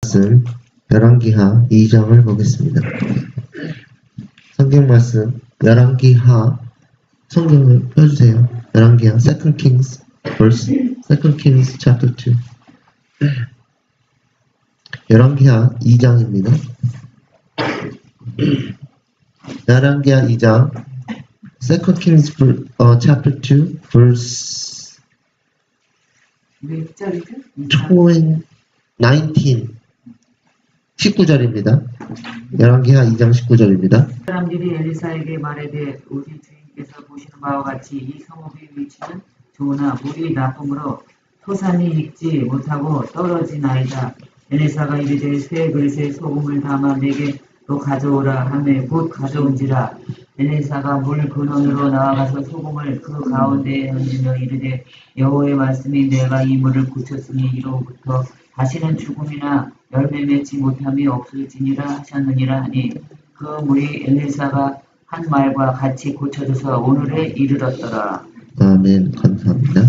말씀 열왕기하 2장을 보겠습니다. 성경 말씀 열왕기하 성경을 펴주세요. 열왕기하 Second Kings verse Second Kings chapter 2 열왕기하 2장입니다. 열왕기하 2장 Second Kings chapter 2 verse 19절입니다. 열왕기하 2장 19절입니다. 사람들이 엘리사에게 말하되 우리 주인께서 보시는 바와 같이 이 성읍의 위치는 좋으나 물이 나쁨으로 토산이 익지 못하고 떨어지나이다. 엘리사가 이르되 새 그릇에 소금을 담아 내게로 가져오라 하매 곧 가져온지라. 엘리사가 물 근원으로 나아가서 소금을 그 가운데에 얹으며 이르되 여호와의 말씀이 내가 이 물을 고쳤으니 이로부터 다시는 죽음이나 열매 맺지 못함이 없을지니라 하셨느니라 하니 그 물이 엘리사가 한 말과 같이 고쳐져서 오늘에 이르렀더라. 아멘. 감사합니다.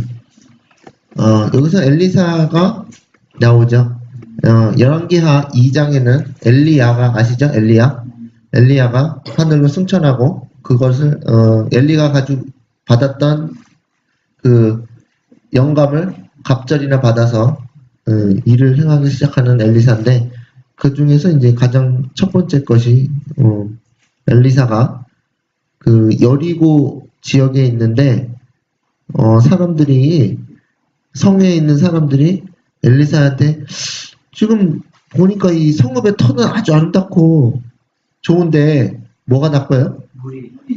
여기서 엘리사가 나오죠. 열왕기하 2장에는 엘리야가 아시죠? 엘리야가 하늘로 승천하고 그것을 엘리가 가지고 받았던 그 영감을 갑절이나 받아서 일을 행하기 시작하는 엘리사인데 그 중에서 이제 가장 첫 번째 것이 엘리사가 그 여리고 지역에 있는데 사람들이 성에 있는 사람들이 엘리사한테 지금 보니까 이 성읍의 터는 아주 아름답고 좋은데 뭐가 나빠요?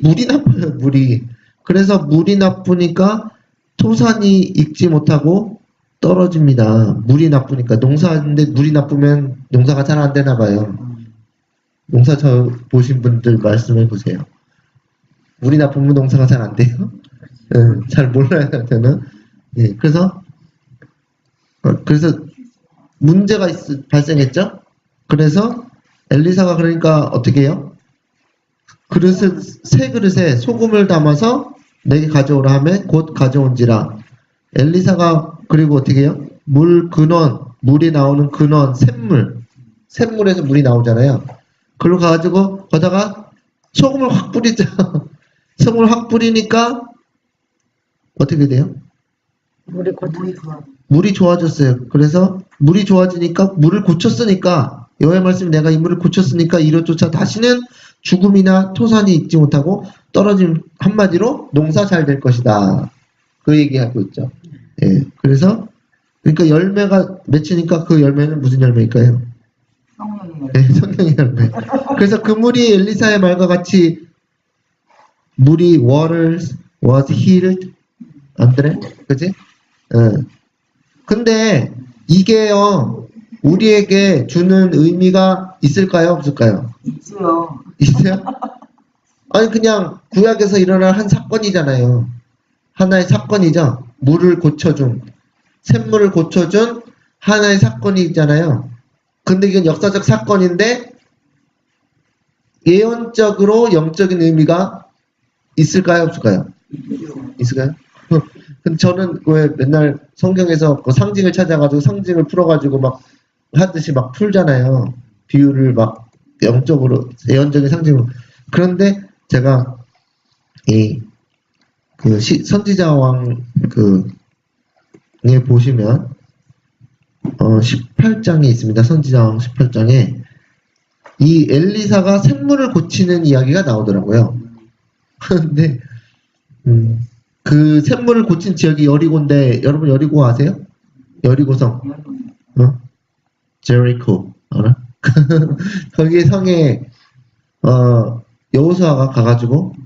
물이 나빠요. 물이. 그래서 물이 나쁘니까 토산이 익지 못하고 떨어집니다. 물이 나쁘니까. 농사인데 물이 나쁘면 농사가 잘 안 되나 봐요. 농사 저 보신 분들 말씀해 보세요. 물이 나쁘면 농사가 잘 안 돼요? 잘 몰라요. 저는. 예, 그래서 문제가 발생했죠? 그래서 엘리사가 그러니까 어떻게 해요? 새 그릇에 소금을 담아서 내게 가져오라 하면 곧 가져온지라. 엘리사가 그리고 어떻게 해요? 물이 나오는 근원, 샘물에서 물이 나오잖아요. 그걸 가지고 거다가 소금을 확 뿌리죠. 소금을 확 뿌리니까 어떻게 돼요? 물이 좋아졌어요. 그래서 물이 좋아지니까 물을 고쳤으니까 여호와의 말씀이 내가 이 물을 고쳤으니까 이로조차 다시는 죽음이나 토산이 익지 못하고 떨어짐 한마디로 농사 잘 될 것이다. 그 얘기하고 있죠. 예. 그래서 그러니까 열매가 맺히니까 그 열매는 무슨 열매일까요? 성령의 열매. 그래서 그 물이 엘리사의 말과 같이 물이 waters was healed 안 그래? 그지? 근데 이게요 우리에게 주는 의미가 있을까요? 없을까요? 있어요? 아니 그냥 구약에서 일어난 한 사건이잖아요. 하나의 사건이죠. 물을 고쳐준 샘물을 고쳐준 하나의 사건이잖아요. 근데 이건 역사적 사건인데 예언적으로 영적인 의미가 있을까요? 없을까요? 있을까요? 근데 저는 왜 맨날 성경에서 그 상징을 찾아가지고 상징을 풀어가지고 막 하듯이 막 풀잖아요. 비유를 막 영적으로 예언적인 상징으로. 그런데 제가 선지자 왕에 보시면 18장에 있습니다. 선지자 왕 18장에 이 엘리사가 샘물을 고치는 이야기가 나오더라고요. 근데 그 샘물을 고친 지역이 여리고인데 여러분 여리고 아세요? 여리고성. 제리코 알아? 거기 성에 여호수아가 가가지고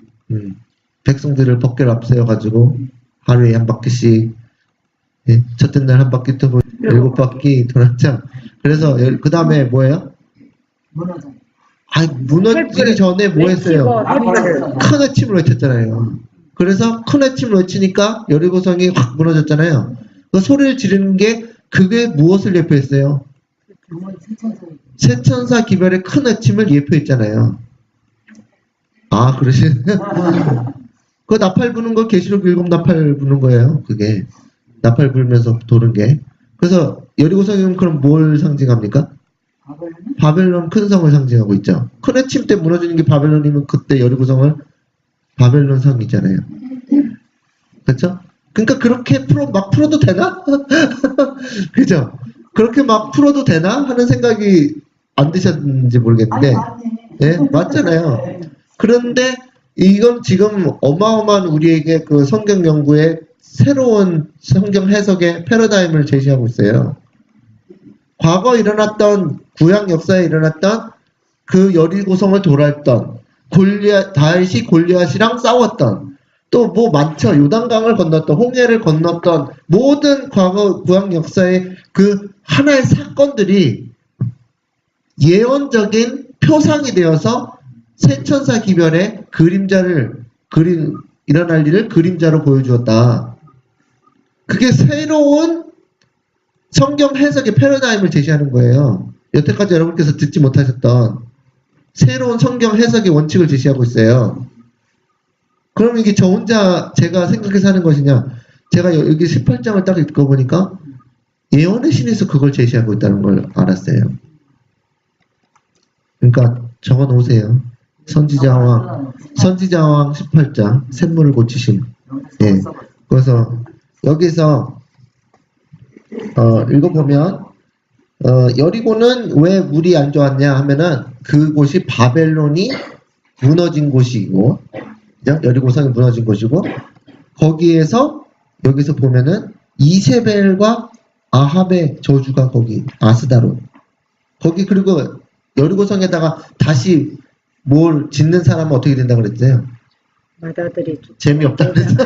백성들을 법궤를 앞세워가지고 하루에 한 바퀴씩 첫째 날 한 바퀴 또 7바퀴 돌았죠. 그래서 그 다음에 뭐예요? 무너지기 전에 뭐 했어요? 큰 외침을 외쳤잖아요. 그래서 큰 외침을 외치니까 여리고성이 확 무너졌잖아요. 그 소리를 지르는 게 그게 무엇을 예표했어요? 새천사 기별의 큰 외침을 예표했잖아요. 아, 그러시네요. 그 나팔 부는 거 계시록 7 나팔 부는 거예요. 그게 나팔 불면서 도는 게. 그래서 여리고성은 그럼 뭘 상징합니까? 바벨론 큰 성을 상징하고 있죠. 큰 해침 때 무너지는 게 바벨론이면 그때 여리고성을 바벨론 성이잖아요. 그렇죠? 그러니까 그렇게 막 풀어도 되나? 그죠? 그렇게 막 풀어도 되나? 하는 생각이 안 드셨는지 모르겠는데, 예, 맞잖아요. 그런데 이건 지금 어마어마한 우리에게 그 성경 연구의 새로운 성경 해석의 패러다임을 제시하고 있어요. 과거 일어났던 구약 역사에 일어났던 그 여리고성을 돌았던 다윗이 골리앗이랑 싸웠던 또 뭐 많죠. 요단강을 건넜던 홍해를 건넜던 모든 과거 구약 역사의 그 하나의 사건들이 예언적인 표상이 되어서 새천사 기별의 일어날 일을 그림자로 보여주었다. 그게 새로운 성경 해석의 패러다임을 제시하는 거예요. 여태까지 여러분께서 듣지 못하셨던 새로운 성경 해석의 원칙을 제시하고 있어요. 그럼 이게 저 혼자 제가 생각해서 하는 것이냐? 제가 여기 18장을 딱 읽어보니까 예언의 신에서 그걸 제시하고 있다는 걸 알았어요. 그러니까 적어 놓으세요. 선지자왕 18장 샘물을 고치심. 예. 그래서 여기서 읽어보면 여리고는 왜 물이 안 좋았냐 하면은 그곳이 바벨론이 무너진 곳이고 여리고성이 무너진 곳이고 거기에서 여기서 보면은 이세벨과 아합의 저주가 거기 아스다론 거기 그리고 여리고성에다가 다시 뭘 짓는 사람은 어떻게 된다고 그랬어요? 마다들이 재미없다 그랬어.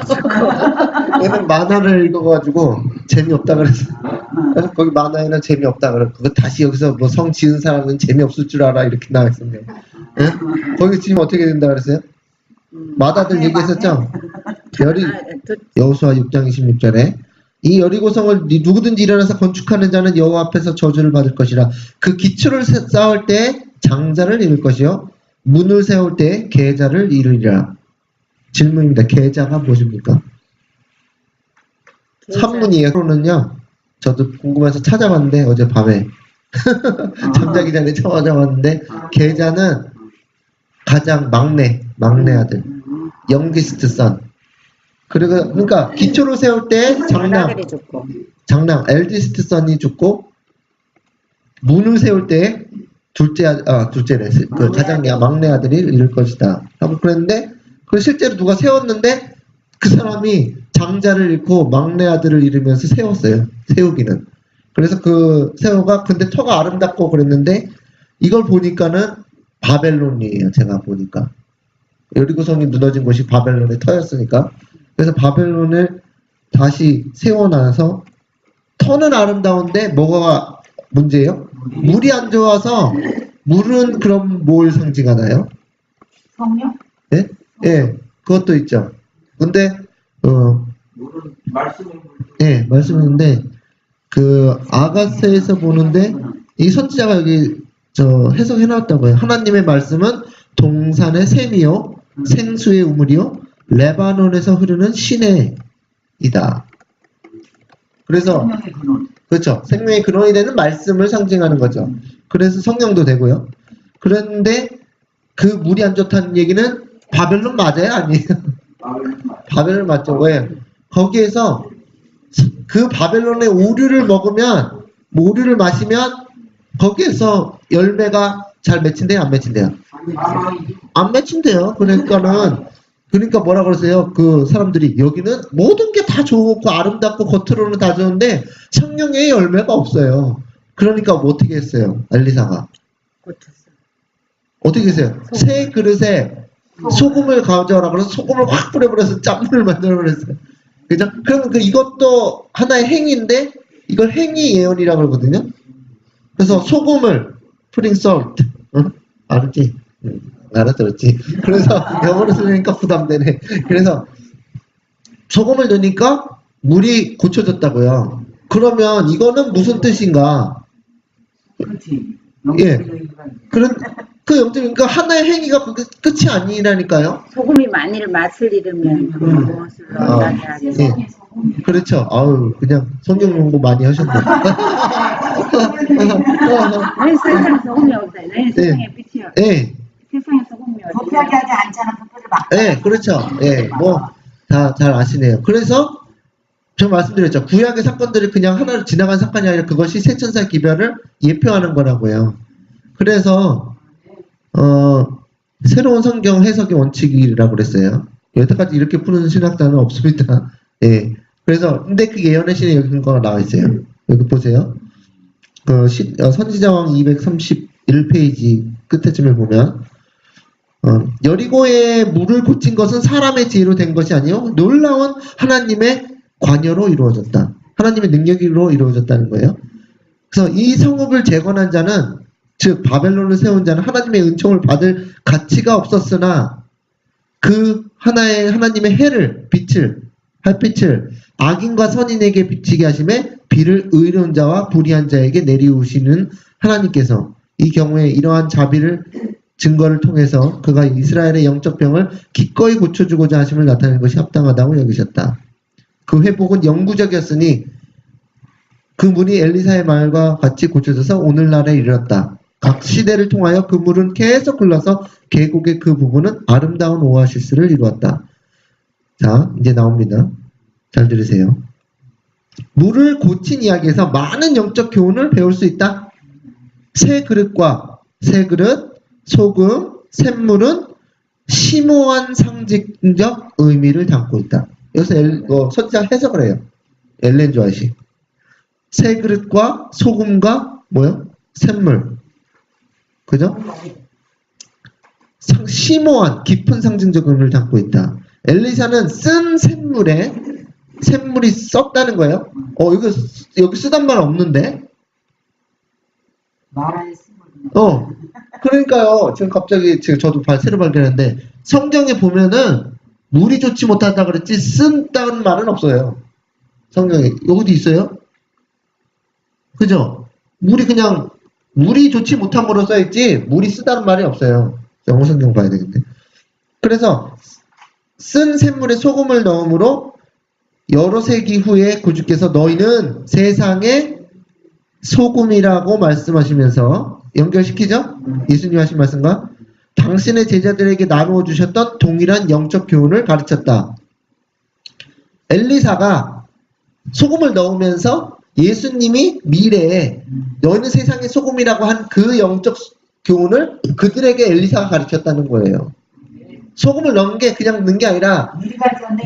얘는 만화를 읽어가지고 재미없다 그랬어. 거기 만화에는 재미없다 그래. 그거 다시 여기서 뭐 성 지은 사람은 재미없을 줄 알아 이렇게 나와있었네요. 예? 거기 지금 어떻게 된다 그랬어요? 마다들 얘기했었죠? 여호수아 6장 26절에 이 여리고성을 누구든지 일어나서 건축하는 자는 여호와 앞에서 저주를 받을 것이라. 그 기초를 쌓을 때 장자를 잃을 것이요 문을 세울 때 계자를 잃으리라. 질문입니다. 계자가 무엇입니까? 산문이에요. 서로는요. 저도 궁금해서 찾아봤는데 어젯밤에 잠자기 전에 찾아봤는데 계자는 가장 막내 아들 영기스트 선. 그러니까 기초를 세울 때 장남 엘디스트 선이 죽고 문을 세울 때 둘째래 그 가장 막내 아들이 잃을 것이다 하고 그랬는데 그 실제로 누가 세웠는데 그 사람이 장자를 잃고 막내 아들을 잃으면서 세웠어요. 세우기는. 그래서 그 세우가 근데 터가 아름답고 그랬는데 이걸 보니까는 바벨론이에요. 제가 보니까 여리고성이 무너진 곳이 바벨론의 터였으니까. 그래서 바벨론을 다시 세워놔서 터는 아름다운데 뭐가 문제예요? 물이 안 좋아서 물은 그럼 뭘 상징하나요? 성령? 네? 예, 그것도 있죠. 근데 물은 예, 말씀했는데 그 아가세에서 보는데 이 선지자가 여기 해석해 놨다고요. 하나님의 말씀은 동산의 샘이요 생수의 우물이요 레바논에서 흐르는 시내이다. 그래서 생명의 근원. 그렇죠. 생명의 근원이 되는 말씀을 상징하는 거죠. 그래서 성령도 되고요. 그런데 그 물이 안 좋다는 얘기는 바벨론 맞아요? 아니에요? 바벨론 맞죠. 왜? 거기에서 그 바벨론의 오류를 먹으면 오류를 마시면 거기에서 열매가 잘 맺힌대요? 안 맺힌대요? 안 맺힌대요. 그러니까 뭐라 그러세요? 그 사람들이 여기는 모든 게 다 좋고 아름답고 겉으로는 다 좋은데 성령의 열매가 없어요. 그러니까 뭐 어떻게 했어요? 엘리사가 어떻게 했어요? 새 그릇에 소금을 가져오라 그래서 소금을 확 뿌려버려서 짠물을 만들어버렸어요. 그죠? 그러면 이것도 하나의 행위인데 이걸 행위 예언이라고 그러거든요. 그래서 소금을 putting salt 알았지? 알아들었지? 그래서 영어로 쓰니까 부담되네. 그래서 소금을 넣으니까 물이 고쳐졌다고요. 그러면 이거는 무슨 뜻인가? 그렇지. 예. 그 영적이니까 하나의 행위가 끝이 아니라니까요. 소금이 만일 맛을 잃으면 그 무엇을 넣어야 하지? 그렇죠. 아우, 그냥 성경 공부 많이 하셨네. 너희 세상에 소금이 없다. 너희 세상에 빛이요. 예, 세상에 소금이 없다. 부패하게 하지 않잖아. 부패를 막. 예, 그렇죠. 예, 뭐, 다 잘 아시네요. 그래서, 제가 말씀드렸죠. 구약의 사건들이 그냥 하나로 지나간 사건이 아니라 그것이 새천사 기별을 예표하는 거라고요. 그래서, 새로운 성경 해석의 원칙이라고 그랬어요. 여태까지 이렇게 푸는 신학자는 없습니다. 예. 그래서, 근데 그 예언의 신에 여기 근거가 나와 있어요. 여기 보세요. 선지자왕 231페이지 끝에쯤에 보면, 여리고의 물을 고친 것은 사람의 지혜로 된 것이 아니요 놀라운 하나님의 관여로 이루어졌다. 하나님의 능력으로 이루어졌다는 거예요. 그래서 이 성읍을 재건한 자는, 즉 바벨론을 세운 자는 하나님의 은총을 받을 가치가 없었으나 그 하나님의 빛을 햇빛을 악인과 선인에게 비치게 하심에 비를 의로운 자와 불의한 자에게 내리우시는 하나님께서 이 경우에 이러한 자비를 증거를 통해서 그가 이스라엘의 영적 병을 기꺼이 고쳐주고자 하심을 나타내는 것이 합당하다고 여기셨다. 그 회복은 영구적이었으니 그 물이 엘리사의 말과 같이 고쳐져서 오늘날에 이르렀다. 각 시대를 통하여 그 물은 계속 흘러서 계곡의 그 부분은 아름다운 오아시스를 이루었다. 자, 이제 나옵니다. 잘 들으세요. 물을 고친 이야기에서 많은 영적 교훈을 배울 수 있다. 새 그릇, 소금, 샘물은 심오한 상징적 의미를 담고 있다. 여기서 선지자가 해석을 해요. 엘렌 조아시. 새 그릇과 소금과 샘물. 그죠? 심오한 깊은 상징적 의미를 담고 있다. 엘리사는 쓴 샘물이 썼다는 거예요. 여기 쓰단 말 없는데? 말하에 쓴 그러니까요. 지금 저도 새로 발견했는데 성경에 보면은 물이 좋지 못하다 그랬지 쓴다는 말은 없어요. 성경에 어디 있어요? 그죠? 물이 좋지 못함으로 써있지 물이 쓰다는 말이 없어요. 영어 성경 봐야 되겠네. 그래서 쓴 샘물에 소금을 넣음으로 여러 세기 후에 구주께서 너희는 세상의 소금이라고 말씀하시면서 연결시키죠? 예수님 하신 말씀과 당신의 제자들에게 나누어 주셨던 동일한 영적 교훈을 가르쳤다. 엘리사가 소금을 넣으면서 예수님이 미래에 너희는 세상의 소금이라고 한 그 영적 교훈을 그들에게 엘리사가 가르쳤다는 거예요. 소금을 넣은 게 그냥 넣은 게 아니라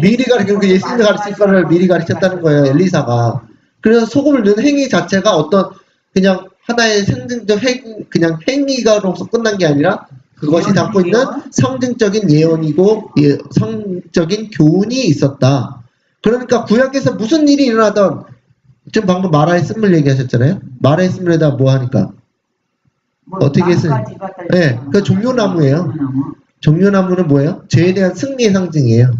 미리 가르치고 예수님이 가르칠 거를 미리 가르쳤다는 거예요. 엘리사가. 그래서 소금을 넣은 행위 자체가 어떤 그냥 하나의 상징적 그냥 행위가로서 끝난 게 아니라 그것이 담고 있는 상징적인 예언이고 성적인 교훈이 있었다. 그러니까 구약에서 무슨 일이 일어나던 지금 방금 마라의 쓴물 얘기하셨잖아요. 마라의 쓴물에다 뭐 하니까 어떻게 했어요? 네, 그 종려나무예요. 종려나무는 뭐예요? 죄에 대한 승리의 상징이에요.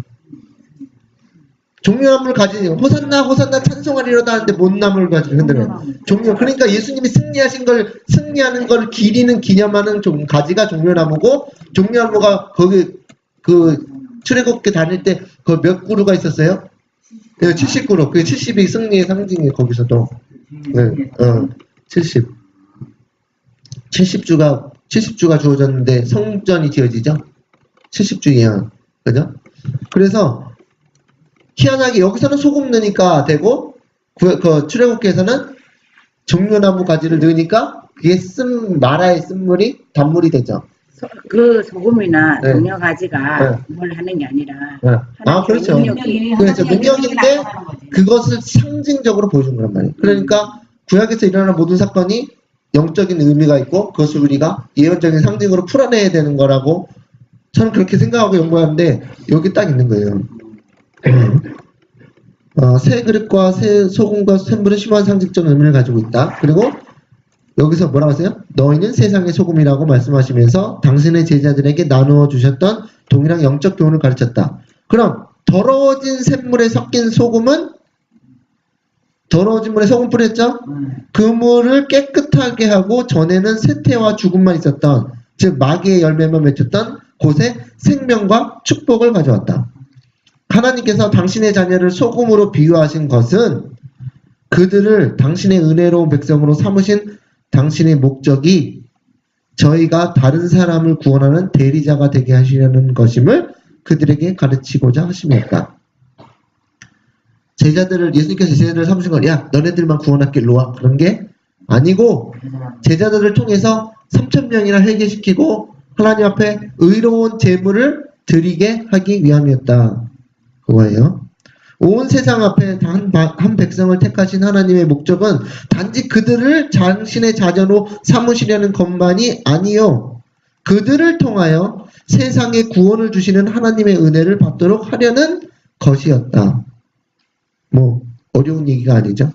종려나무를 가지고 호산나 찬송하리로다 하는데 뭔 나무를 가지고 흔들어요? 그러니까 예수님이 승리하는 걸 기리는 기념하는 가지가 종려나무고, 종려나무가 거기 출애굽기 다닐 때 그 몇 그루가 있었어요? 70그루. 그 70이 승리의 상징이에요. 거기서도. 네, 70주가 주어졌는데 성전이 지어지죠? 70주 예언. 그죠? 그래서 희한하게 여기서는 소금 넣으니까 되고 출애굽기에서는 종려나무 가지를 넣으니까 그게 마라의 쓴물이 단물이 되죠. 그 소금이나 네. 종려 가지가 네. 뭘 하는 게 아니라 네. 그렇죠. 그렇죠. 능력인데 거지. 그것을 상징적으로 보여준 거란 말이에요. 그러니까 구약에서 일어나는 모든 사건이 영적인 의미가 있고 그것을 우리가 예언적인 상징으로 풀어내야 되는 거라고 저는 그렇게 생각하고 연구하는데 여기 딱 있는 거예요. 새 그릇과 새 소금과 샘물은 심한 상징적 의미를 가지고 있다. 그리고 여기서 뭐라고 하세요? 너희는 세상의 소금이라고 말씀하시면서 당신의 제자들에게 나누어 주셨던 동일한 영적 교훈을 가르쳤다. 그럼 더러워진 샘물에 섞인 소금은 더러워진 물에 소금 뿌렸죠? 그 물을 깨끗하게 하고 전에는 쇠퇴와 죽음만 있었던, 즉 마귀의 열매만 맺혔던 곳에 생명과 축복을 가져왔다. 하나님께서 당신의 자녀를 소금으로 비유하신 것은 그들을 당신의 은혜로운 백성으로 삼으신 당신의 목적이 저희가 다른 사람을 구원하는 대리자가 되게 하시려는 것임을 그들에게 가르치고자 하심이었다. 예수님께서 제자들을 삼으신 건, 야, 너네들만 구원할게, 일로 와. 그런 게 아니고, 제자들을 통해서 3,000명이나 회개시키고, 하나님 앞에 의로운 제물을 드리게 하기 위함이었다. 그거예요. 온 세상 앞에 한 백성을 택하신 하나님의 목적은 단지 그들을 당신의 자녀로 삼으시려는 것만이 아니요. 그들을 통하여 세상에 구원을 주시는 하나님의 은혜를 받도록 하려는 것이었다. 뭐 어려운 얘기가 아니죠.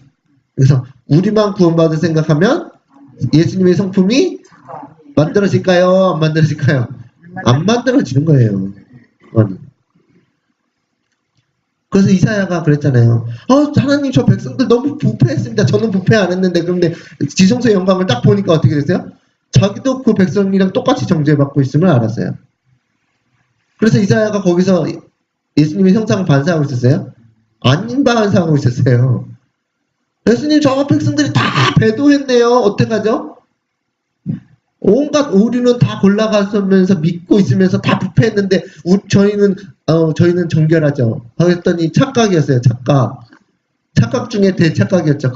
그래서 우리만 구원받을 생각하면 예수님의 성품이 만들어질까요? 안 만들어질까요? 안 만들어지는 거예요. 그래서 이사야가 그랬잖아요. 하나님 저 백성들 너무 부패했습니다. 저는 부패 안 했는데. 그런데 지성소의 영광을 딱 보니까 어떻게 됐어요? 자기도 그 백성이랑 똑같이 정죄받고 있음을 알았어요. 그래서 이사야가 거기서 예수님의 형상을 반사하고 있었어요? 안 반사하고 있었어요. 예수님 저 백성들이 다 배도했네요. 어떡하죠? 온갖 우리는 다 골라가면서 믿고 있으면서 다 부패했는데 저희는 정결하죠. 그랬더니 착각이었어요. 착각 중에 대착각이었죠.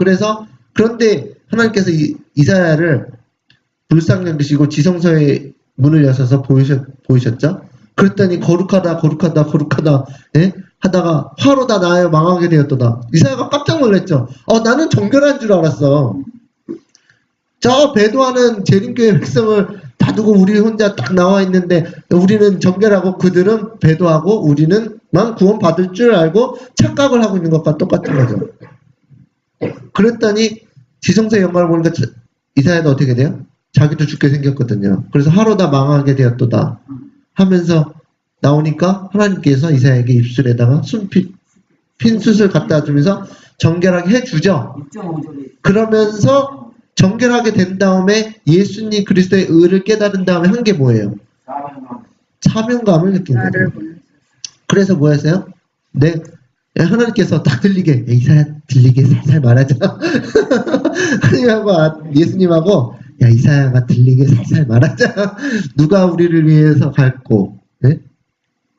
그런데 하나님께서 이사야를 불쌍히 여기시고 지성소의 문을 여셔서 보이셨죠? 그랬더니 거룩하다 예? 하다가 화로다 나여 망하게 되었도다. 이사야가 깜짝 놀랐죠. 나는 정결한 줄 알았어. 저 배도하는 재림교회 백성을 놔두고 우리 혼자 딱 나와 있는데 우리는 정결하고 그들은 배도하고 우리는만 구원받을 줄 알고 착각을 하고 있는 것과 똑같은 거죠. 그랬더니 지성소의 영광을 보니까 이사야도 어떻게 돼요? 자기도 죽게 생겼거든요. 그래서 하루다 망하게 되었도다 하면서 나오니까 하나님께서 이사야에게 입술에다가 핀 숯을 갖다 주면서 정결하게 해주죠. 그러면서 정결하게 된 다음에 예수님 그리스도의 의를 깨달은 다음에 한 게 뭐예요? 사명감을 느낀 거예요. 그래서 뭐였어요? 하나님께서 딱 들리게, 이사야 들리게 살살 말하자. 하나님하고 예수님하고, 야, 이사야가 들리게 살살 말하자. 누가 우리를 위해서 갈고, 네?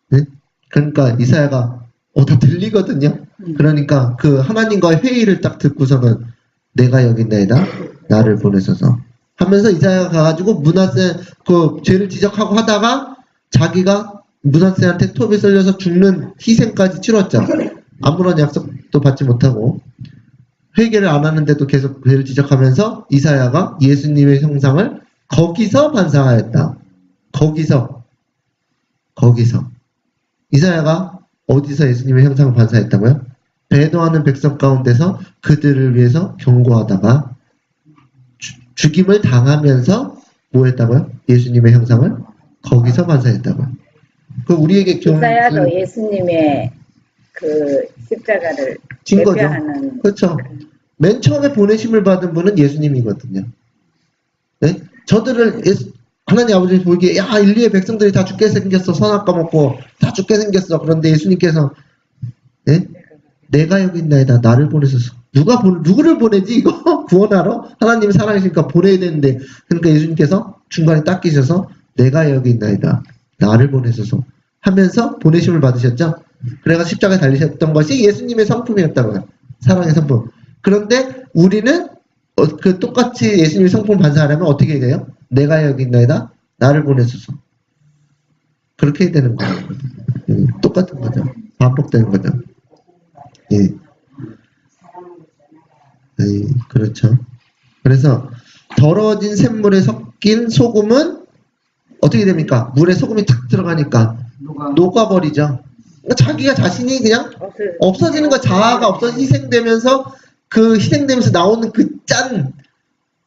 네? 그러니까 이사야가 다 들리거든요. 그러니까 그 하나님과의 회의를 딱 듣고서는 내가 여기 있나이다. 나를 보내셔서 하면서 이사야가 가가지고 므낫세 그 죄를 지적하고 하다가 자기가 므낫세한테 톱이 썰려서 죽는 희생까지 치렀죠. 아무런 약속도 받지 못하고 회개를 안 하는데도 계속 죄를 지적하면서 이사야가 예수님의 형상을 거기서 반사하였다. 거기서 이사야가 어디서 예수님의 형상을 반사했다고요? 배도하는 백성 가운데서 그들을 위해서 경고하다가 죽임을 당하면서 뭐 했다고요? 예수님의 형상을 거기서 반사했다고요. 그 우리에게 이사야도 예수님의 그 십자가를 대표하는. 그렇죠. 맨 처음에 보내심을 받은 분은 예수님이거든요. 네? 저들을 하나님 아버지 보기에 야 인류의 백성들이 다 죽게 생겼어. 선악 까먹고 다 죽게 생겼어. 그런데 예수님께서 네? 내가 여기 있나이다. 나를 보내셔서 누구를 보내지 이거? 구원하러? 하나님이 사랑이시니까 보내야 되는데 그러니까 예수님께서 중간에 딱 끼셔서 내가 여기 있나이다. 나를 보내셔서 하면서 보내심을 받으셨죠. 그래서 십자가에 달리셨던 것이 예수님의 성품이었다고요. 사랑의 성품. 그런데 우리는 그 똑같이 예수님의 성품을 반사하려면 어떻게 해야 돼요? 내가 여기 있나이다. 나를 보내셔서 그렇게 해야 되는 거예요. 똑같은 거죠. 반복되는 거죠. 예. 그렇죠. 그래서 더러워진 샘물에 섞인 소금은 어떻게 됩니까? 물에 소금이 탁 들어가니까 녹아버리죠. 그러니까 자기가 자신이 그냥 없어지는 거, 자아가 없어져 희생되면서 그 희생되면서 나오는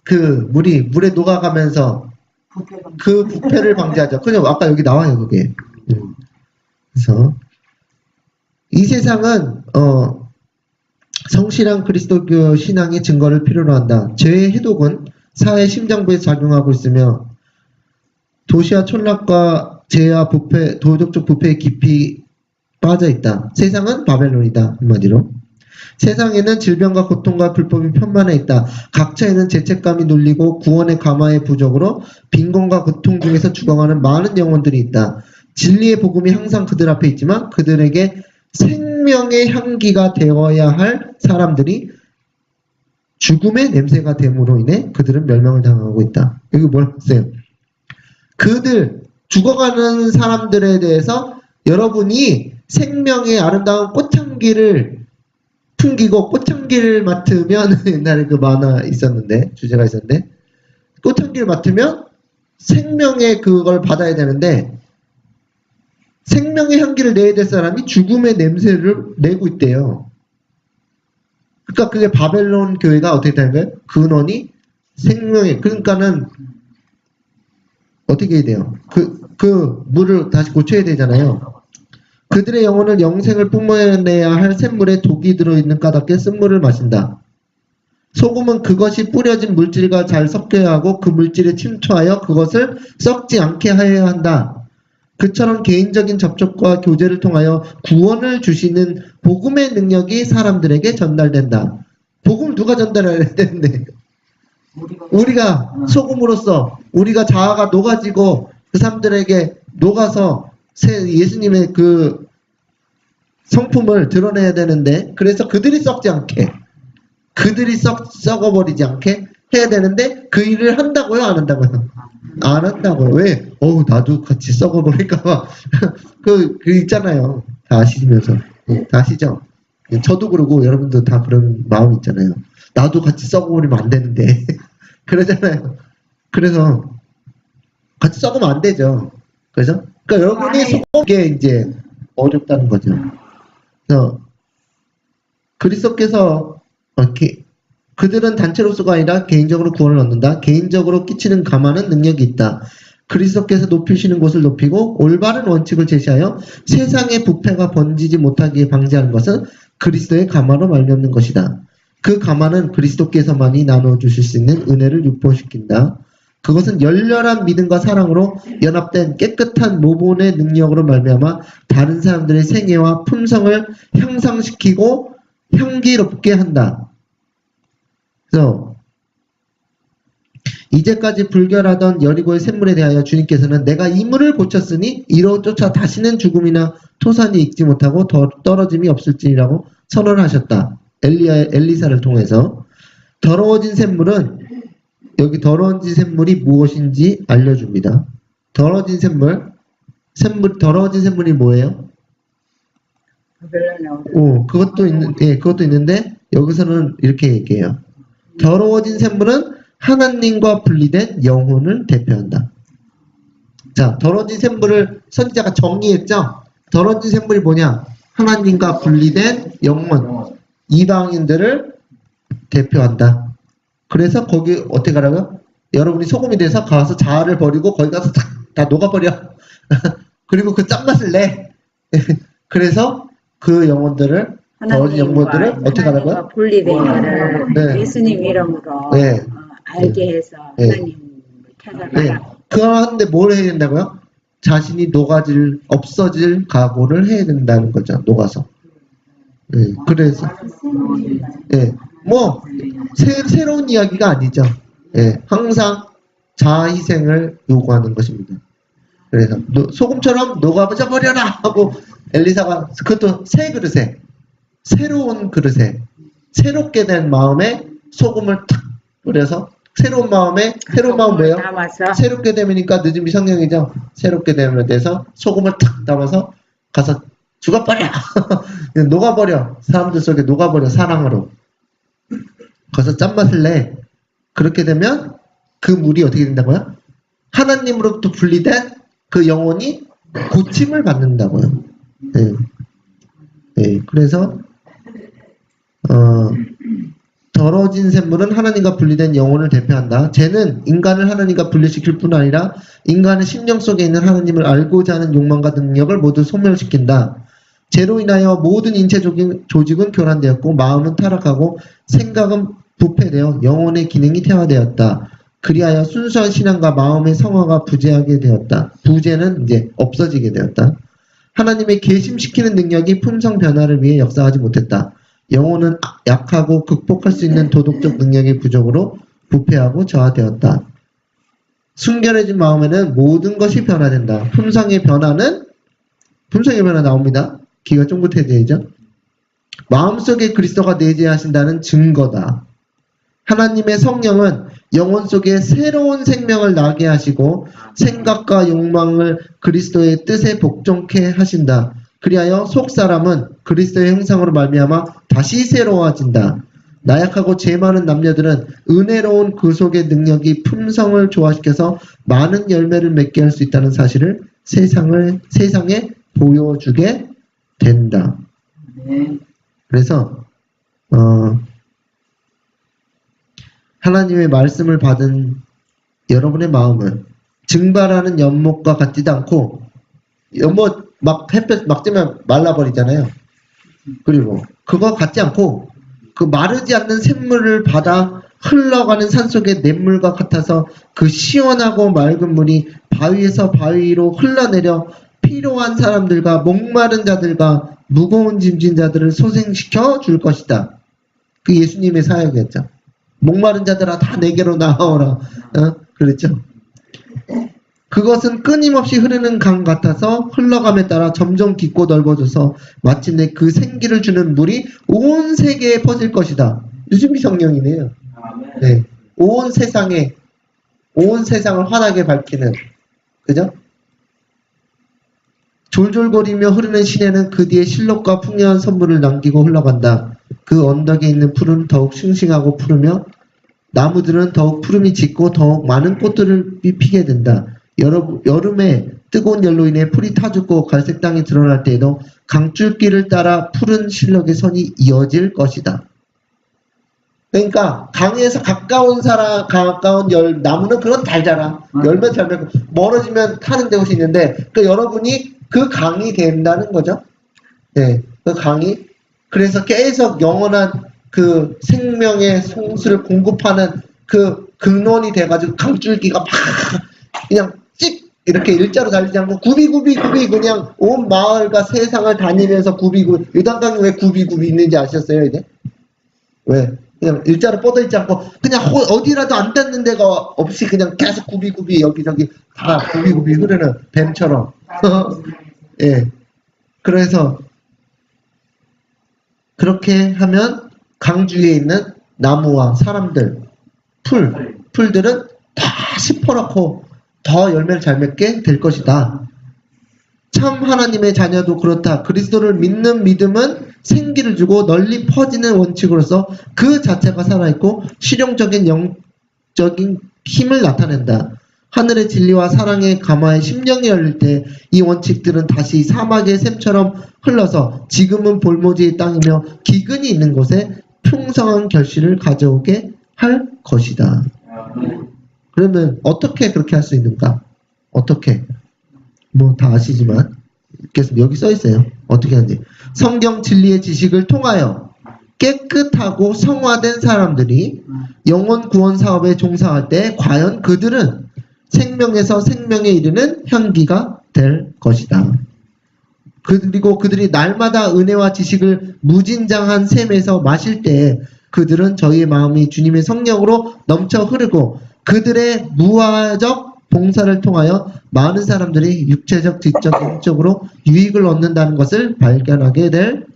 그 물에 녹아가면서 그 부패를 방지하죠. 그냥 아까 여기 나와요, 그게. 그래서 이 세상은 성실한 그리스도교 신앙의 증거를 필요로 한다. 죄의 해독은 사회 심장부에 작용하고 있으며 도시와 촌락과 죄와 부패, 도덕적 부패의 깊이 빠져 있다. 세상은 바벨론이다. 한마디로. 세상에는 질병과 고통과 불법이 편만해 있다. 각처에는 죄책감이 눌리고 구원의 감화의 부족으로 빈곤과 고통 중에서 죽어가는 많은 영혼들이 있다. 진리의 복음이 항상 그들 앞에 있지만 그들에게 생명의 향기가 되어야 할 사람들이 죽음의 냄새가 됨으로 인해 그들은 멸망을 당하고 있다. 여기 뭐라고 했어요? 그들 죽어가는 사람들에 대해서 여러분이 생명의 아름다운 꽃향기를 풍기고 꽃향기를 맡으면 옛날에 그 만화 있었는데 주제가 있었는데 꽃향기를 맡으면 생명의 그걸 받아야 되는데 생명의 향기를 내야 될 사람이 죽음의 냄새를 내고 있대요. 그러니까 그게 바벨론 교회가 어떻게 되는 거예요? 근원이 생명의 그러니까는 어떻게 해야 돼요? 그 물을 다시 고쳐야 되잖아요. 그들의 영혼을 영생을 뿜어내야 할 샘물에 독이 들어있는 까닭에 쓴물을 마신다. 소금은 그것이 뿌려진 물질과 잘 섞여야 하고 그 물질에 침투하여 그것을 썩지 않게 하여야 한다. 그처럼 개인적인 접촉과 교제를 통하여 구원을 주시는 복음의 능력이 사람들에게 전달된다. 복음을 누가 전달해야 되는데? 우리가 소금으로서 우리가 자아가 녹아지고 그 사람들에게 녹아서 예수님의 그 성품을 드러내야 되는데 그래서 그들이 썩지 않게 그들이 썩어버리지 않게 해야 되는데 그 일을 한다고요? 안 한다고요? 안 한다고요. 왜? 나도 같이 썩어버릴까봐 그 있잖아요. 다 아시면서 다 아시죠? 저도 그러고 여러분도 다 그런 마음 있잖아요. 나도 같이 썩어버리면 안 되는데 그러잖아요. 그래서 같이 썩으면 안 되죠. 그죠? 그러니까 여러분이 썩게 이제 어렵다는 거죠. 그래서 그리스도께서 그들은 단체로서가 아니라 개인적으로 구원을 얻는다. 개인적으로 끼치는 감화는 능력이 있다. 그리스도께서 높이시는 곳을 높이고 올바른 원칙을 제시하여 세상의 부패가 번지지 못하게 방지하는 것은 그리스도의 감화로 말미암는 것이다. 그 감화는 그리스도께서만이 나누어 주실 수 있는 은혜를 유포시킨다. 그것은 열렬한 믿음과 사랑으로 연합된 깨끗한 모본의 능력으로 말미암아 다른 사람들의 생애와 품성을 향상시키고 향기롭게 한다. 그래서 이제까지 불결하던 여리고의 샘물에 대하여 주님께서는 내가 이 물을 고쳤으니 이로 쫓아 다시는 죽음이나 토산이 익지 못하고 떨어짐이 없을지라고 선언하셨다. 엘리사를 통해서 더러워진 샘물은 여기 더러워진 샘물이 무엇인지 알려줍니다. 더러워진 샘물이 뭐예요? 그것도 있는데 여기서는 이렇게 얘기해요. 더러워진 샘물은 하나님과 분리된 영혼을 대표한다. 자, 더러워진 샘물을 선지자가 정리했죠? 더러워진 샘물이 뭐냐? 하나님과 분리된 영혼, 이방인들을 대표한다. 그래서 거기 어떻게 가라고요? 여러분이 소금이 돼서 가서 자아를 버리고 거기 가서 다 녹아버려. 그리고 그 짠맛을 내. 그래서 그 영혼들을 더러워진 영혼들을 어떻게 하라고요? 분리된 거를 예수님 이름으로 알게 해서 하나님 찾아가라. 그거 하는데 뭘 해야 된다고요? 자신이 없어질 각오를 해야 된다는 거죠. 녹아서. 그래서 새로운 이야기가 아니죠. 항상 자아 희생을 요구하는 것입니다. 그래서 소금처럼 녹아버려 버려라 하고 엘리사가 그것도 새 그릇에 새로운 그릇에 새롭게 된 마음에 소금을 탁 뿌려서 새로운 마음 뭐예요? 담아서. 새롭게 되면이니까 늦음이 성령이죠. 새롭게 되면 돼서 소금을 탁 담아서 가서 죽어버려. 녹아버려. 사람들 속에 녹아버려. 사랑으로. 거기서 짠맛을 내. 그렇게 되면 그 물이 어떻게 된다고요? 하나님으로부터 분리된 그 영혼이 고침을 받는다고요. 그래서 더러워진 샘물은 하나님과 분리된 영혼을 대표한다. 쟤는 인간을 하나님과 분리시킬 뿐 아니라 인간의 심령 속에 있는 하나님을 알고자 하는 욕망과 능력을 모두 소멸시킨다. 쟤로 인하여 모든 인체 조직은 교란되었고 마음은 타락하고 생각은 부패되어 영혼의 기능이 퇴화되었다. 그리하여 순수한 신앙과 마음의 성화가 부재하게 되었다. 부재는 이제 없어지게 되었다. 하나님의 계심시키는 능력이 품성 변화를 위해 역사하지 못했다. 영혼은 약하고 극복할 수 있는 도덕적 능력의 부족으로 부패하고 저하되었다. 순결해진 마음에는 모든 것이 변화된다. 품성의 변화 나옵니다. 기가 쫑긋해져야죠. 마음속에 그리스도가 내재하신다는 증거다. 하나님의 성령은 영혼 속에 새로운 생명을 나게 하시고 생각과 욕망을 그리스도의 뜻에 복종케 하신다. 그리하여 속사람은 그리스도의 형상으로 말미암아 다시 새로워진다. 나약하고 죄 많은 남녀들은 은혜로운 그 속의 능력이 품성을 조화시켜서 많은 열매를 맺게 할 수 있다는 사실을 세상에 보여주게 된다. 네. 그래서 하나님의 말씀을 받은 여러분의 마음은 증발하는 연못과 같지도 않고, 연못 막 햇볕 막 쬐면 말라버리잖아요. 그리고 그거 같지 않고 그 마르지 않는 샘물을 받아 흘러가는 산속의 냇물과 같아서 그 시원하고 맑은 물이 바위에서 바위로 흘러내려 필요한 사람들과 목마른 자들과 무거운 짐진 자들을 소생시켜 줄 것이다. 그 예수님의 사역이었죠. 목마른 자들아 다 내게로 나아오라. 그랬죠. 그것은 끊임없이 흐르는 강 같아서 흘러감에 따라 점점 깊고 넓어져서 마침내 그 생기를 주는 물이 온 세계에 퍼질 것이다. 유수미 성령이네요. 네. 온 세상을 환하게 밝히는, 그죠? 졸졸거리며 흐르는 시내는 그 뒤에 실록과 풍요한 선물을 남기고 흘러간다. 그 언덕에 있는 풀은 더욱 싱싱하고 푸르며 나무들은 더욱 푸름이 짙고 더욱 많은 꽃들을 피게 된다. 여름에 뜨거운 열로 인해 풀이 타 죽고 갈색 땅이 드러날 때에도 강줄기를 따라 푸른 실록의 선이 이어질 것이다. 그러니까 강에서 가까운 나무는 그건 달잖아. 열면 잘 맺고 멀어지면 타는 곳이 있는데 여러분이 그 강이 된다는 거죠. 네, 그 강이. 그래서 계속 영원한 그 생명의 송수를 공급하는 그 근원이 돼가지고 강줄기가 막 그냥 찍 이렇게 일자로 달리지 않고 구비구비 그냥 온 마을과 세상을 다니면서 구비구비. 요단강이 왜 구비구비 있는지 아셨어요 이제? 왜? 그냥 일자로 뻗어있지 않고 그냥 어디라도 안 닿는 데가 없이 그냥 계속 구비구비 여기저기 다 구비구비 흐르는 뱀처럼. 예. 그래서 그렇게 하면 강주위에 있는 나무와 사람들, 풀들은 다 시퍼렇고 더 열매를 잘 맺게 될 것이다. 참 하나님의 자녀도 그렇다. 그리스도를 믿는 믿음은 생기를 주고 널리 퍼지는 원칙으로서 그 자체가 살아있고 실용적인 영적인 힘을 나타낸다. 하늘의 진리와 사랑의 가마에 심령이 열릴 때 이 원칙들은 다시 사막의 샘처럼 흘러서 지금은 볼모지의 땅이며 기근이 있는 곳에 풍성한 결실을 가져오게 할 것이다. 그러면 어떻게 그렇게 할 수 있는가? 어떻게? 뭐 다 아시지만 계속 여기 써 있어요. 어떻게 하는지. 성경 진리의 지식을 통하여 깨끗하고 성화된 사람들이 영혼 구원 사업에 종사할 때 과연 그들은 생명에서 생명에 이르는 향기가 될 것이다. 그리고 그들이 날마다 은혜와 지식을 무진장한 샘에서 마실 때 그들은 저희의 마음이 주님의 성령으로 넘쳐 흐르고 그들의 무화적 봉사를 통하여 많은 사람들이 육체적, 지적, 영적으로 유익을 얻는다는 것을 발견하게 될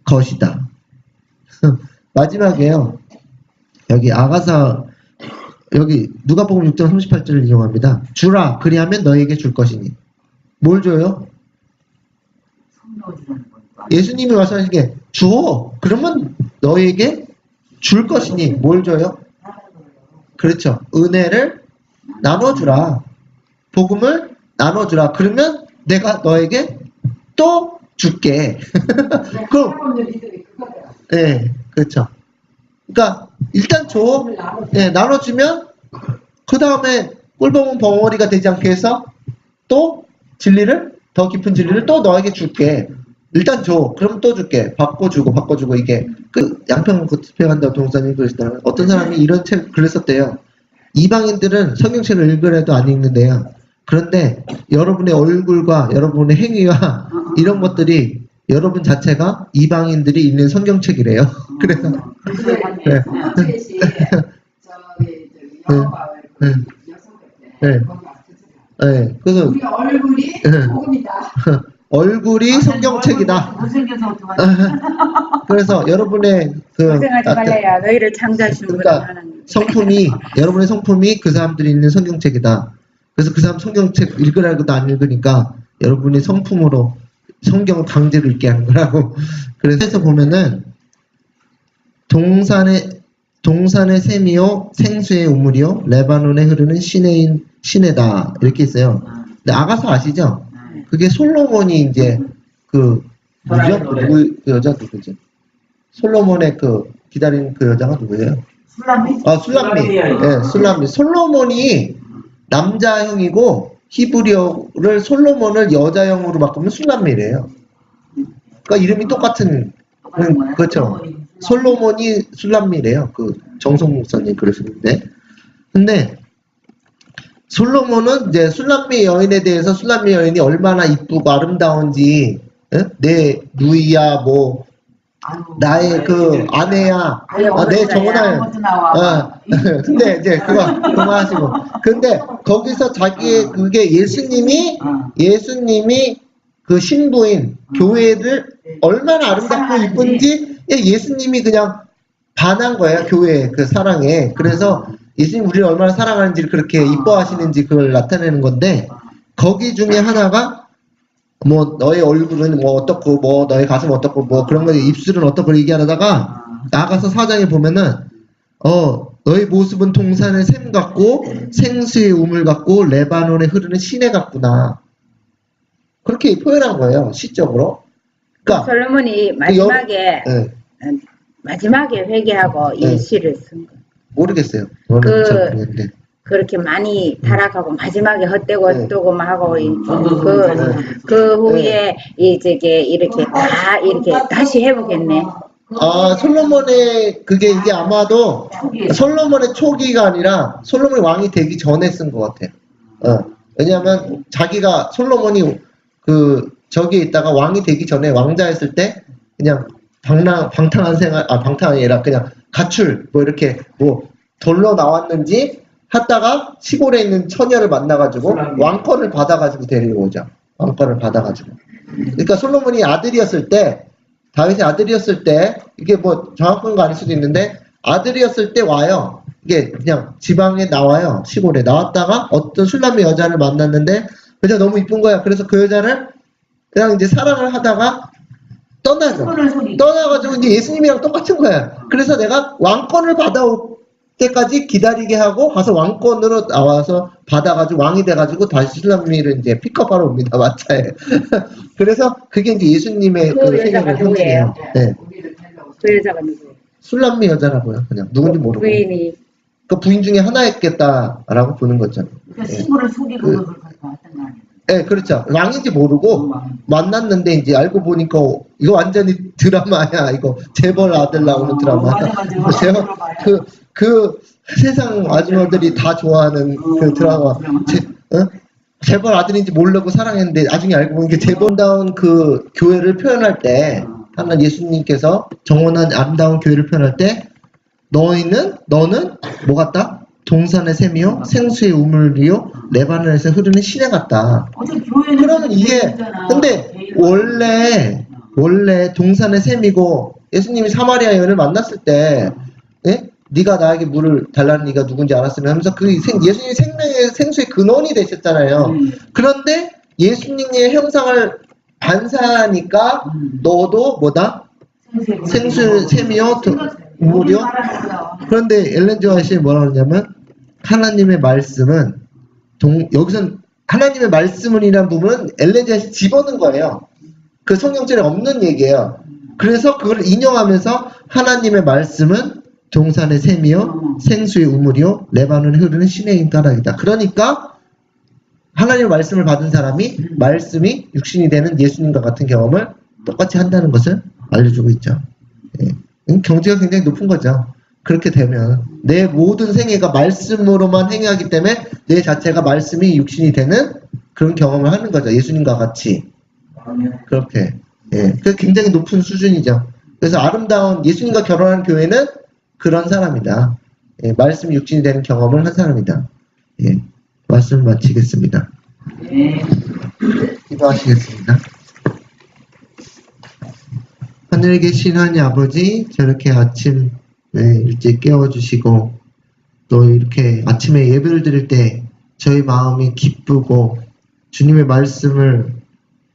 것이다. 마지막에요. 여기 아가사 여기 누가복음 6장 38절을 이용합니다. 주라 그리하면 너에게 줄 것이니. 뭘 줘요? 예수님이 말씀하신 게 줘. 그러면 너에게 줄 것이니 뭘 줘요? 그렇죠. 은혜를 나눠주라. 복음을 나눠주라. 그러면 내가 너에게 또 줄게. 그럼 네, 그렇죠. 그러니까 일단 줘. 네, 나눠주면 그 다음에 꿀봉은 벙어리가 되지 않게 해서 또 진리를 더 깊은 진리를 또 너에게 줄게. 일단 줘. 그럼 또 줄게. 바꿔주고 이게 그 양평 집회간다고 동사님이 그러시더라고요. 어떤 사람이 이런 책 글을 썼대요. 이방인들은 성경책을 읽으려도 안 읽는데요. 그런데 여러분의 얼굴과 여러분의 행위와 이런 것들이 여러분 자체가 이방인들이 읽는 성경책이래요. 그래서 네. 셋이 저기 영어마을 네. 네. 거기 왔었어요. 네, 그래서 우리 얼굴이 네. 복음이다. 얼굴이 성경책이다. 못생겨서 어떡하지? 그래서 여러분의 그 고생하지 말아야 너희를 창조하신 분은 그러니까 하나님. 성품이 여러분의 성품이 그 사람들이 읽는 성경책이다. 그래서 그 사람 성경책 읽으라고도 안 읽으니까 여러분의 성품으로 성경을 강제로 읽게 하는 거라고. 그래서 보면은 동산의 샘이요 생수의 우물이요 레바논에 흐르는 시내다 이렇게 있어요. 근데 아가서 아시죠? 그게 솔로몬이 이제 그 누구죠? 그 여자 누구지? 솔로몬의 그 기다리는 그 여자가 누구예요? 술람미? 아, 술람미. 네, 술람미. 솔로몬이 남자형이고 히브리어를 솔로몬을 여자형으로 바꾸면 술람미래요. 그러니까 이름이 똑같은 거야? 그렇죠. 솔로몬이 술람미래요. 그 정성 목사님 그러시는데. 근데 솔로몬은 이제 술람미 여인에 대해서 술람미 여인이 얼마나 이쁘고 아름다운지 내 누이야 뭐 나의 그 아내야 내 정원아야 근데 이제 그거 하시고 근데 거기서 자기의 그게 예수님이 그 신부인 교회를 얼마나 아름답고 이쁜지 예수님이 그냥 반한 거예요. 교회 그 사랑에. 그래서 예수님 우리를 얼마나 사랑하는지를 그렇게 이뻐하시는지 그걸 나타내는 건데 거기 중에 하나가 뭐 너의 얼굴은 뭐 어떻고 뭐 너의 가슴 어떻고 뭐 그런 거 입술은 어떻고 얘기하다가 나가서 4장에 보면은 너의 모습은 동산의 샘 같고 생수의 우물 같고 레바논에 흐르는 시내 같구나. 그렇게 표현한 거예요. 시적으로. 그러니까 솔로몬이 마지막에 마지막에 회개하고 이 시를 쓴 거. 모르겠어요. 저는 잘 모르겠는데. 그렇게 많이 타락하고 마지막에 헛되고 헛되고 막 하고 그 후에 이렇게 다 이렇게 다시 해보겠네. 아, 솔로몬의 그게 이게 아마도 솔로몬의 초기가 아니라 솔로몬이 왕이 되기 전에 쓴 것 같아요. 왜냐하면 자기가 솔로몬이 그 저기에 있다가 왕이 되기 전에 왕자였을 때 그냥 방탕한 생활, 방탕이 아니라 그냥 가출 뭐 이렇게 뭐 돌로 나왔는지 하다가 시골에 있는 처녀를 만나가지고 왕권을 받아가지고 데리고 오죠. 왕권을 받아가지고. 그러니까 솔로몬이 아들이었을 때 다윗의 아들이었을 때 이게 뭐 정확한 거 아닐 수도 있는데 아들이었을 때 와요. 이게 그냥 지방에 나와요. 시골에 나왔다가 어떤 술람미 여자를 만났는데 그 여자 너무 이쁜 거야. 그래서 그 여자를 그냥 이제 사랑을 하다가 떠나죠. 떠나가지고 이제 예수님이랑 똑같은 거야. 그래서 내가 왕권을 받아올 때까지 기다리게 하고 가서 왕권으로 나와서 받아가지고 왕이 돼가지고 다시 술람미를 이제 픽업하러 옵니다. 마차에. 그래서 그게 이제 예수님의 그 생애의 현장이에요. 네. 그 여자가 누구예요? 술람미 여자라고요. 그냥 누군지 모르고. 부인이 그 부인 중에 하나였겠다라고 보는 거죠. 그러니까 신부를 속이고 그걸 갖고 왔던 거 아니에요? 네, 그렇죠. 왕인지 모르고 만났는데 이제 알고 보니까 이거 완전히 드라마야. 이거 재벌 아들 나오는 드라마. 재벌 그 세상 아줌마들이 다 좋아하는 그 드라마. 재벌 아들인지 모르고 사랑했는데 나중에 알고 보니까 재벌다운 그 교회를 표현할 때 하나 예수님께서 정원한 아름다운 교회를 표현할 때 너는 뭐 같다? 동산의 샘이요 생수의 우물이요 레바논에서 흐르는 시내 같다. 그러면 이게 근데 원래 동산의 샘이고 예수님이 사마리아 여인을 만났을 때 네가 나에게 물을 달라는 네가 누군지 알았으면 하면서 그 예수님이 생수의 근원이 되셨잖아요. 그런데 예수님의 형상을 반사하니까 너도 뭐다? 생수의 샘이요 우물이요. 그런데 엘렌 지 화이트는 뭐라 그러냐면 하나님의 말씀은 여기선 하나님의 말씀은이라는 부분은 엘렌 지 화이트 집어넣은 거예요. 그 성경책에 없는 얘기예요. 그래서 그걸 인용하면서 하나님의 말씀은 동산의 샘이요 생수의 우물이요 레바논에 흐르는 시내인 까닭이다. 그러니까 하나님의 말씀을 받은 사람이 말씀이 육신이 되는 예수님과 같은 경험을 똑같이 한다는 것을 알려주고 있죠. 경지가 굉장히 높은 거죠. 그렇게 되면 내 모든 생애가 말씀으로만 행하기 때문에 내 자체가 말씀이 육신이 되는 그런 경험을 하는 거죠. 예수님과 같이. 그렇게. 예. 그 굉장히 높은 수준이죠. 그래서 아름다운 예수님과 결혼한 교회는 그런 사람이다. 예. 말씀이 육신이 되는 경험을 한 사람이다. 예. 말씀 마치겠습니다. 네. 기도하시겠습니다. 하늘에 계신 하나님 아버지, 저렇게 아침에 일찍 깨워주시고 또 이렇게 아침에 예배를 드릴 때 저희 마음이 기쁘고 주님의 말씀을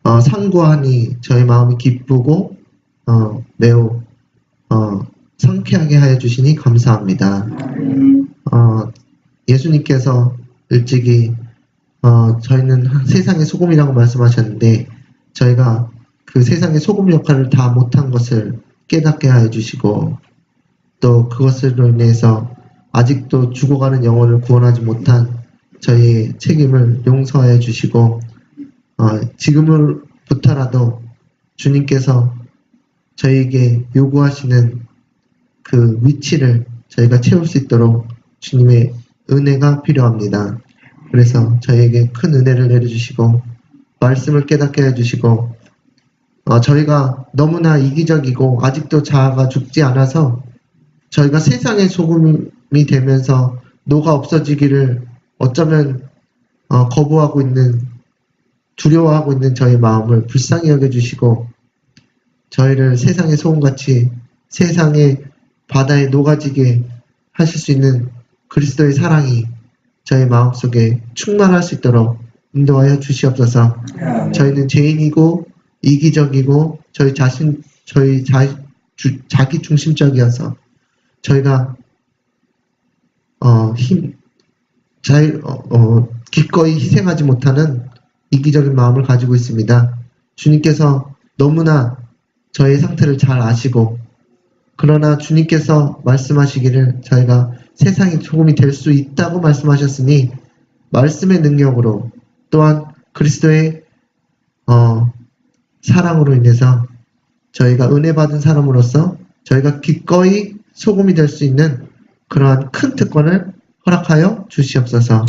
상고하니 저희 마음이 기쁘고 매우 상쾌하게 하여 주시니 감사합니다. 예수님께서 일찍이 저희는 세상의 소금이라고 말씀하셨는데 저희가 그 세상의 소금 역할을 다 못한 것을 깨닫게 하여 주시고 또 그것으로 인해서 아직도 죽어가는 영혼을 구원하지 못한 저희의 책임을 용서하여 주시고 지금부터라도 주님께서 저희에게 요구하시는 그 위치를 저희가 채울 수 있도록 주님의 은혜가 필요합니다. 그래서 저희에게 큰 은혜를 내려주시고 말씀을 깨닫게 해주시고 저희가 너무나 이기적이고 아직도 자아가 죽지 않아서 저희가 세상의 소금이 되면서 녹아 없어지기를 어쩌면 거부하고 있는 두려워하고 있는 저희 마음을 불쌍히 여겨주시고 저희를 세상의 소금같이 세상의 바다에 녹아지게 하실 수 있는 그리스도의 사랑이 저희 마음속에 충만할 수 있도록 인도하여 주시옵소서. 저희는 죄인이고 이기적이고 자기 중심적이어서 저희가 기꺼이 희생하지 못하는 이기적인 마음을 가지고 있습니다. 주님께서 너무나 저의 상태를 잘 아시고 그러나 주님께서 말씀하시기를 저희가 세상의 소금이 될 수 있다고 말씀하셨으니 말씀의 능력으로 또한 그리스도의 사랑으로 인해서 저희가 은혜 받은 사람으로서 저희가 기꺼이 소금이 될 수 있는 그러한 큰 특권을 허락하여 주시옵소서.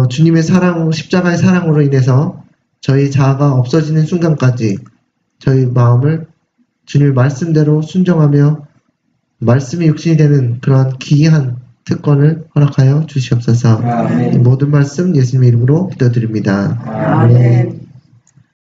주님의 사랑, 십자가의 사랑으로 인해서 저희 자아가 없어지는 순간까지 저희 마음을 주님의 말씀대로 순종하며 말씀이 육신이 되는 그러한 기이한 특권을 허락하여 주시옵소서. 이 모든 말씀 예수님의 이름으로 기도드립니다. 아멘.